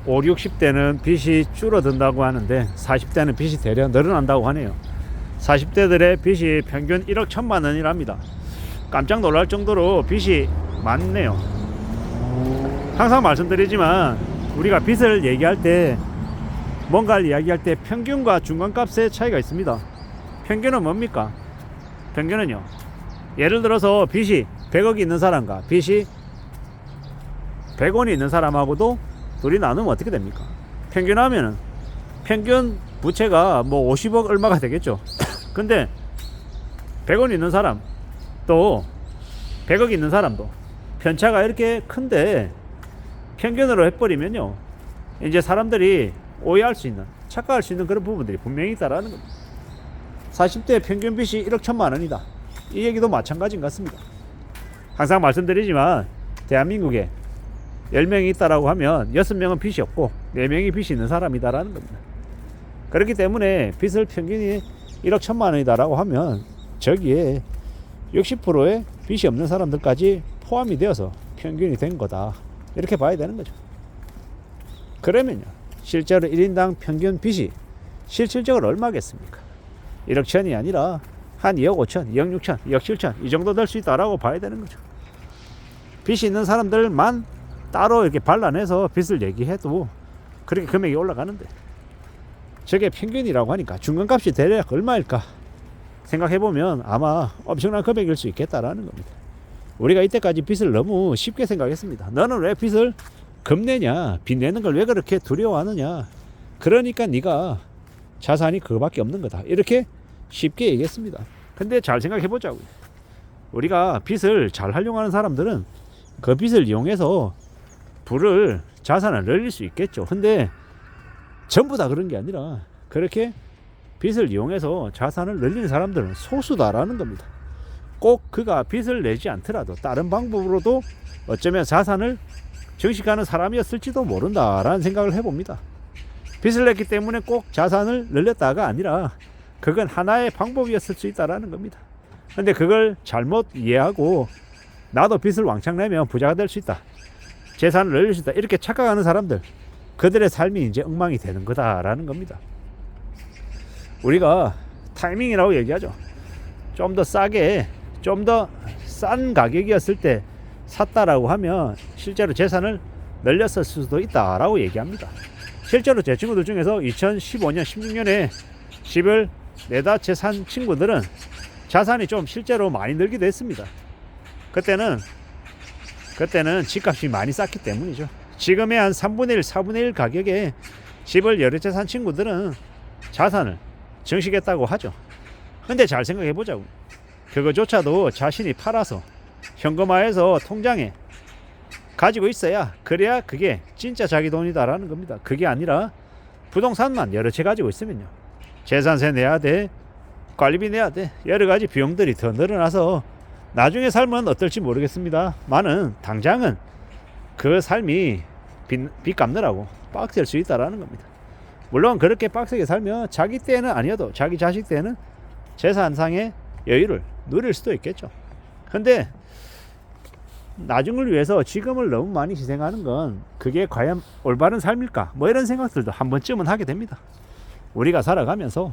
5, 60대는 빚이 줄어든다고 하는데 40대는 빚이 대려 늘어난다고 하네요. 40대들의 빚이 평균 1억 1천만 원이랍니다. 깜짝 놀랄 정도로 빚이 많네요. 항상 말씀드리지만 우리가 빚을 얘기할 때, 뭔가를 이야기할 때 평균과 중간값의 차이가 있습니다. 평균은 뭡니까? 평균은요, 예를 들어서 빚이 100억이 있는 사람과 빚이 100원이 있는 사람하고도 둘이 나누면 어떻게 됩니까? 평균하면은 평균 부채가 뭐 50억 얼마가 되겠죠. 근데 100원 있는 사람 또 100억 있는 사람도 편차가 이렇게 큰데 평균으로 해버리면요, 이제 사람들이 오해할 수 있는, 착각할 수 있는 그런 부분들이 분명히 있다라는 겁니다. 40대 평균 빚이 1억 1천만 원이다. 이 얘기도 마찬가지인 것 같습니다. 항상 말씀드리지만 대한민국에 10명이 있다라고 하면 6명은 빚이 없고 4명이 빚이 있는 사람이다라는 겁니다. 그렇기 때문에 빚을 평균이 1억 1천만 원이다라고 하면 저기에 60%의 빚이 없는 사람들까지 포함이 되어서 평균이 된 거다, 이렇게 봐야 되는 거죠. 그러면요, 실제로 1인당 평균 빚이 실질적으로 얼마겠습니까? 1억 천이 아니라 한 2억 5천, 2억 6천, 2억 7천 이 정도 될 수 있다라고 봐야 되는 거죠. 빚이 있는 사람들만 따로 이렇게 반란해서 빚을 얘기해도 그렇게 금액이 올라가는데, 저게 평균이라고 하니까 중간값이 대략 얼마일까 생각해보면 아마 엄청난 금액일 수 있겠다라는 겁니다. 우리가 이때까지 빚을 너무 쉽게 생각했습니다. 너는 왜 빚을 겁내냐, 빚 내는 걸 왜 그렇게 두려워하느냐, 그러니까 네가 자산이 그거밖에 없는 거다, 이렇게 쉽게 얘기했습니다. 근데 잘 생각해보자고요. 우리가 빚을 잘 활용하는 사람들은 그 빚을 이용해서 부를, 자산을 늘릴 수 있겠죠. 근데 전부 다 그런 게 아니라 그렇게 빚을 이용해서 자산을 늘리는 사람들은 소수다라는 겁니다. 꼭 그가 빚을 내지 않더라도 다른 방법으로도 어쩌면 자산을 증식하는 사람이었을지도 모른다라는 생각을 해봅니다. 빚을 냈기 때문에 꼭 자산을 늘렸다가 아니라 그건 하나의 방법이었을 수 있다라는 겁니다. 근데 그걸 잘못 이해하고 나도 빚을 왕창 내면 부자가 될 수 있다, 재산을 늘릴 수 있다, 이렇게 착각하는 사람들, 그들의 삶이 이제 엉망이 되는 거다라는 겁니다. 우리가 타이밍이라고 얘기하죠. 좀 더 싸게, 좀 더 싼 가격이었을 때 샀다라고 하면 실제로 재산을 늘렸을 수도 있다라고 얘기합니다. 실제로 제 친구들 중에서 2015년, 16년에 집을 내다 채 산 친구들은 자산이 좀 실제로 많이 늘기도 했습니다. 그때는 집값이 많이 쌌기 때문이죠. 지금의 한 3분의 1, 4분의 1 가격에 집을 여러 채 산 친구들은 자산을 증식했다고 하죠. 근데 잘 생각해 보자고. 그거조차도 자신이 팔아서 현금화해서 통장에 가지고 있어야, 그래야 그게 진짜 자기 돈이다라는 겁니다. 그게 아니라 부동산만 여러 채 가지고 있으면요, 재산세 내야 돼, 관리비 내야 돼, 여러 가지 비용들이 더 늘어나서 나중에 삶은 어떨지 모르겠습니다. 많은 당장은 그 삶이 빚 갚느라고 빡셀 수 있다라는 겁니다. 물론 그렇게 빡세게 살면 자기 때는 아니어도 자기 자식 때는 재산상의 여유를 누릴 수도 있겠죠. 근데 나중을 위해서 지금을 너무 많이 희생하는 건 그게 과연 올바른 삶일까, 뭐 이런 생각들도 한 번쯤은 하게 됩니다. 우리가 살아가면서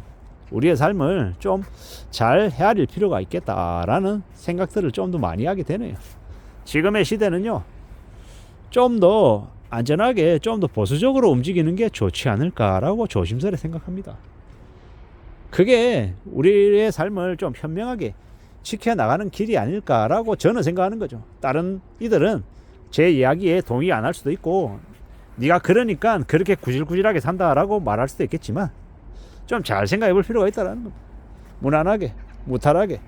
우리의 삶을 좀 잘 헤아릴 필요가 있겠다라는 생각들을 좀 더 많이 하게 되네요. 지금의 시대는요, 좀 더 안전하게, 좀 더 보수적으로 움직이는 게 좋지 않을까라고 조심스레 생각합니다. 그게 우리의 삶을 좀 현명하게 지켜나가는 길이 아닐까라고 저는 생각하는 거죠. 다른 이들은 제 이야기에 동의 안 할 수도 있고, 네가 그러니까 그렇게 구질구질하게 산다라고 말할 수도 있겠지만 좀 잘 생각해 볼 필요가 있다는 겁니다. 무난하게, 무탈하게,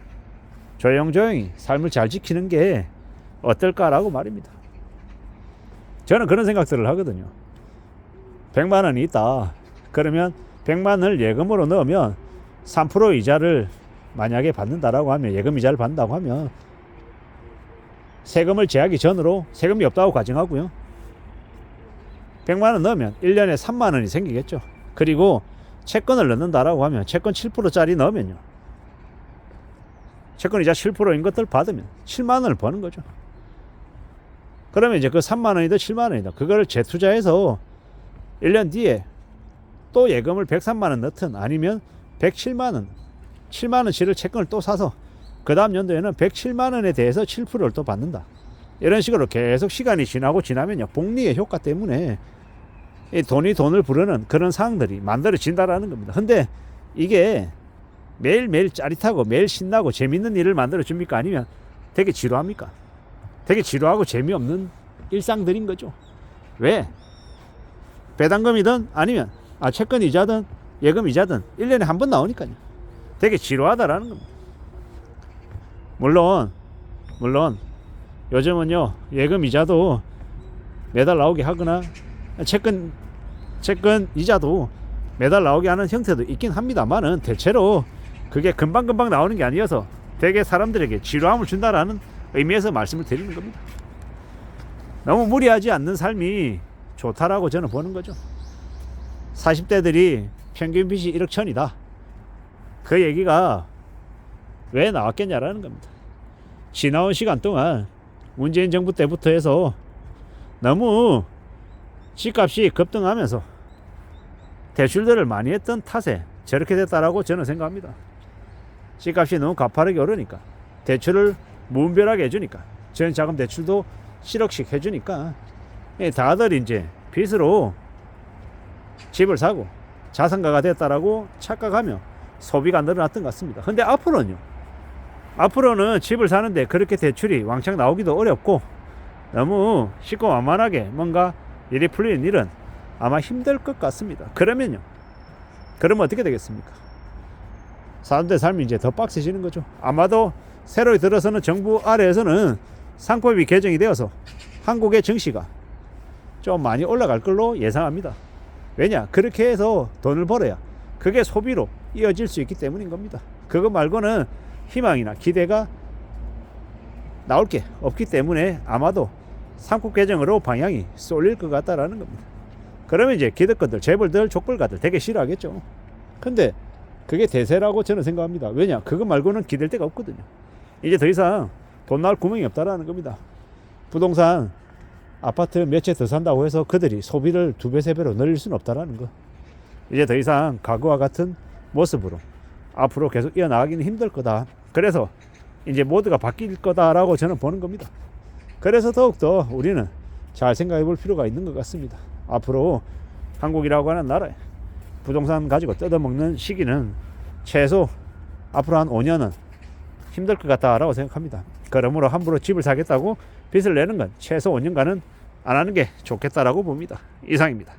조용조용히 삶을 잘 지키는 게 어떨까라고 말입니다. 저는 그런 생각들을 하거든요. 100만 원이 있다. 그러면 100만 원을 예금으로 넣으면 3% 이자를 만약에 받는다라고 하면, 예금 이자를 받는다고 하면 세금을 제하기 전으로, 세금이 없다고 가정하고요, 100만 원 넣으면 1년에 3만 원이 생기겠죠. 그리고 채권을 넣는다라고 하면 채권 7%짜리 넣으면요, 채권 이자 7%인 것들 받으면 7만 원을 버는 거죠. 그러면 이제 그 3만 원이든 7만 원이든 그걸 재투자해서 1년 뒤에 또 예금을 103만 원 넣든 아니면 107만 원, 7만 원치를 채권을 또 사서 그 다음 연도에는 107만 원에 대해서 7%를 또 받는다. 이런 식으로 계속 시간이 지나면요, 복리의 효과 때문에 이 돈이 돈을 부르는 그런 상황들이 만들어진다라는 겁니다. 근데 이게 매일매일 짜릿하고 매일 신나고 재밌는 일을 만들어 줍니까? 아니면 되게 지루합니까? 되게 지루하고 재미없는 일상들인 거죠. 왜? 배당금이든 아니면 채권 이자든 예금 이자든 1년에 한 번 나오니까요. 되게 지루하다라는 겁니다. 물론 요즘은요, 예금 이자도 매달 나오게 하거나 채권 이자도 매달 나오게 하는 형태도 있긴 합니다만은 대체로 그게 금방금방 나오는 게 아니어서 되게 사람들에게 지루함을 준다라는 의미에서 말씀을 드리는 겁니다. 너무 무리하지 않는 삶이 좋다라고 저는 보는 거죠. 40대들이 평균 빚이 1억 천이다. 그 얘기가 왜 나왔겠냐라는 겁니다. 지나온 시간 동안 문재인 정부 때부터 해서 너무 집값이 급등하면서 대출들을 많이 했던 탓에 저렇게 됐다라고 저는 생각합니다. 집값이 너무 가파르게 오르니까 대출을 무분별하게 해주니까 전자금 대출도 7억씩 해주니까 다들 이제 빚으로 집을 사고 자산가가 됐다라고 착각하며 소비가 늘어났던 것 같습니다. 근데 앞으로는 집을 사는데 그렇게 대출이 왕창 나오기도 어렵고 너무 쉽고 만만하게 뭔가 일이 풀리는 일은 아마 힘들 것 같습니다. 그러면 어떻게 되겠습니까? 사람들의 삶이 이제 더 빡세지는 거죠. 아마도 새로 들어서는 정부 아래에서는 상법이 개정이 되어서 한국의 증시가 좀 많이 올라갈 걸로 예상합니다. 왜냐? 그렇게 해서 돈을 벌어야 그게 소비로 이어질 수 있기 때문인 겁니다. 그거 말고는 희망이나 기대가 나올 게 없기 때문에 아마도 상법 개정으로 방향이 쏠릴 것 같다라는 겁니다. 그러면 이제 기득권들, 재벌들, 족벌가들 되게 싫어하겠죠. 근데 그게 대세라고 저는 생각합니다. 왜냐? 그거 말고는 기댈 데가 없거든요. 이제 더 이상 돈 나올 구멍이 없다라는 겁니다. 부동산 아파트 몇 채 더 산다고 해서 그들이 소비를 2배, 3배로 늘릴 수는 없다라는 거. 이제 더 이상 과거와 같은 모습으로 앞으로 계속 이어나가기는 힘들 거다. 그래서 이제 모두가 바뀔 거다라고 저는 보는 겁니다. 그래서 더욱더 우리는 잘 생각해 볼 필요가 있는 것 같습니다. 앞으로 한국이라고 하는 나라에 부동산 가지고 뜯어먹는 시기는 최소 앞으로 한 5년은 힘들 것 같다라고 생각합니다. 그러므로 함부로 집을 사겠다고 빚을 내는 건 최소 5년간은 안 하는 게 좋겠다라고 봅니다. 이상입니다.